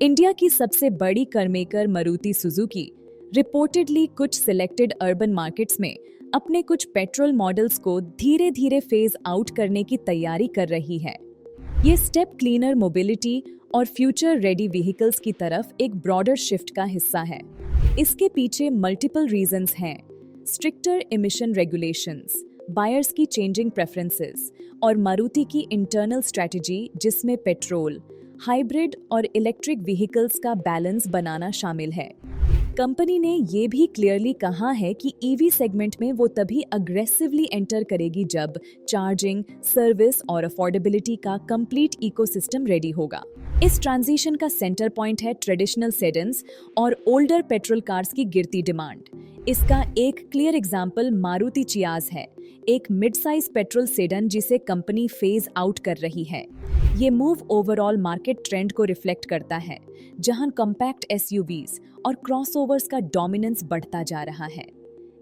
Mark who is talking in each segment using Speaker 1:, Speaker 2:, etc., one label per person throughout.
Speaker 1: India की सबसे बड़ी कारमेकर मारुति सुजुकी रिपोर्टेडली कुछ सिलेक्टेड अर्बन मार्केट्स में अपने कुछ पेट्रोल मॉडल्स को धीरे धीरे फेज आउट करने की तैयारी कर रही है। ये स्टेप क्लीनर मोबिलिटी और फ्यूचर रेडी व्हीकल्स की तरफ एक ब्रॉडर शिफ्ट का हिस्सा है। इसके पीछे मल्टीपल रीजंस हैं। स्ट्रिक्टर इमिशन रेगुलेशंस, बायर्स की चेंजिंग प्रेफरेंसेस और मारुति की इंटरनल स्ट्रेटजी जिसमें पेट्रोल, हाइब्रिड और इलेक्ट्रिक व्हीकल्स का बैलेंस बनाना शामिल है। कंपनी ने ये भी क्लियरली कहा है कि ईवी सेगमेंट में वो तभी अग्रेसिवली एंटर करेगी जब चार्जिंग, सर्विस और अफोर्डेबिलिटी का कंप्लीट इकोसिस्टम रेडी होगा। इस ट्रांजिशन का सेंटर पॉइंट है ट्रेडिशनल सेडन्स और ओल्डर पेट्रोल कार्स की गिरती डिमांड। इसका एक क्लियर एग्जाम्पल मारुति चियाज है, एक मिड साइज पेट्रोल सेडन जिसे कंपनी फेज आउट कर रही है। ये मूव ओवरऑल मार्केट ट्रेंड को रिफ्लेक्ट करता है, जहां कॉम्पैक्ट एसयूवीज और क्रॉसओवर्स का डोमिनेंस बढ़ता जा रहा है।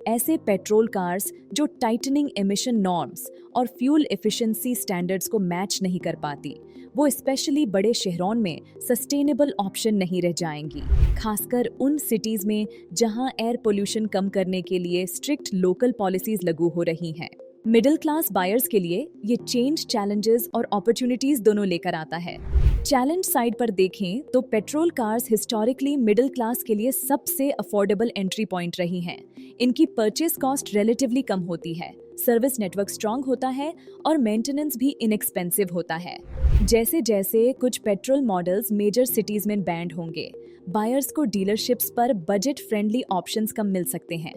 Speaker 1: ऐसे पेट्रोल कार्स जो टाइटनिंग एमिशन नॉर्म्स और फ्यूल एफिशिएंसी स्टैंडर्ड्स को मैच नहीं कर पाती, वो स्पेशली बड़े शहरों में सस्टेनेबल ऑप्शन नहीं रह जाएंगी, खासकर उन सिटीज में जहां एयर पोल्यूशन कम करने के लिए स्ट्रिक्ट लोकल पॉलिसीज लागू हो रही हैं। मिडिल क्लास बायर्स के लिए ये चेंज चैलेंजेस और अपॉर्चुनिटीज दोनों लेकर आता है। चैलेंज साइड पर देखें तो petrol cars historically middle class के लिए सबसे अफोर्डेबल एंट्री पॉइंट रही हैं। इनकी परचेस कॉस्ट रिलेटिवली कम होती है, सर्विस नेटवर्क स्ट्रांग होता है और मेंटेनेंस भी इनएक्सपेंसिव होता है। जैसे जैसे कुछ पेट्रोल मॉडल्स मेजर सिटीज में बैंड होंगे, बायर्स को डीलरशिप्स पर बजट फ्रेंडली ऑप्शंस कम मिल सकते हैं।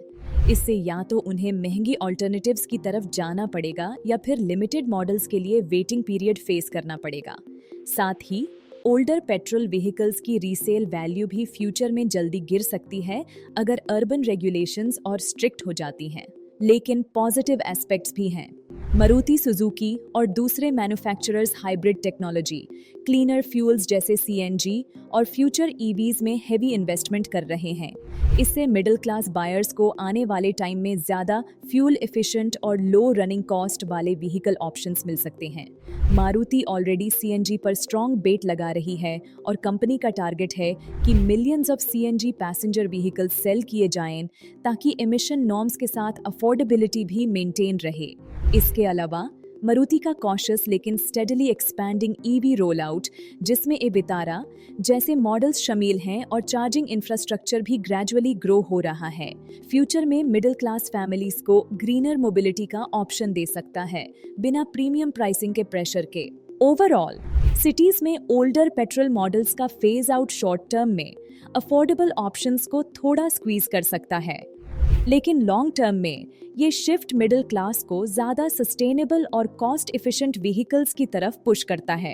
Speaker 1: इससे या तो उन्हें महंगी ऑल्टरनेटिव्स की तरफ जाना पड़ेगा या फिर लिमिटेड मॉडल्स के लिए वेटिंग पीरियड फेस करना पड़ेगा। साथ ही ओल्डर पेट्रोल व्हीकल्स की रीसेल वैल्यू भी फ्यूचर में जल्दी गिर सकती है अगर अर्बन रेगुलेशंस और स्ट्रिक्ट हो जाती हैं। लेकिन पॉजिटिव एस्पेक्ट्स भी हैं। मारुति सुजुकी और दूसरे manufacturers hybrid technology, cleaner fuels जैसे सीएनजी और फ्यूचर ईवीज में हेवी इन्वेस्टमेंट कर रहे हैं। इससे मिडिल क्लास बायर्स को आने वाले टाइम में ज़्यादा फ्यूल एफिशिएंट और लो रनिंग कॉस्ट वाले व्हीकल ऑप्शंस मिल सकते हैं। मारुति ऑलरेडी सीएनजी पर स्ट्रॉन्ग बेट लगा रही है और कंपनी का टारगेट है कि millions of CNG passenger vehicle sale किए जाएं ताकि एमिशन नॉर्म्स के साथ अफोर्डेबिलिटी भी मेंटेन रहे। इसके अलावा मारुति का कॉशियस लेकिन steadily expanding EV roll out, जिसमें विटारा जैसे मॉडल्स शामिल हैं और चार्जिंग इंफ्रास्ट्रक्चर भी ग्रेजुअली ग्रो हो रहा है, फ्यूचर में मिडिल क्लास फैमिलीज को ग्रीनर मोबिलिटी का ऑप्शन दे सकता है बिना प्रीमियम प्राइसिंग के प्रेशर के। ओवरऑल सिटीज में ओल्डर पेट्रोल मॉडल्स का फेज आउट शॉर्ट टर्म में अफोर्डेबल ऑप्शंस को थोड़ा स्क्वीज कर सकता है, लेकिन लॉन्ग टर्म में ये शिफ्ट मिडिल क्लास को ज्यादा सस्टेनेबल और कॉस्ट इफिशिएंट व्हीकल्स की तरफ पुश करता है।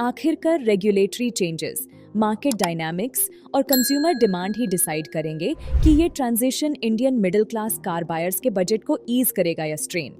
Speaker 1: आखिरकार रेगुलेटरी चेंजेस, मार्केट डायनामिक्स और कंज्यूमर डिमांड ही डिसाइड करेंगे कि ये transition Indian middle class car buyers के बजट को ईज करेगा या स्ट्रेन।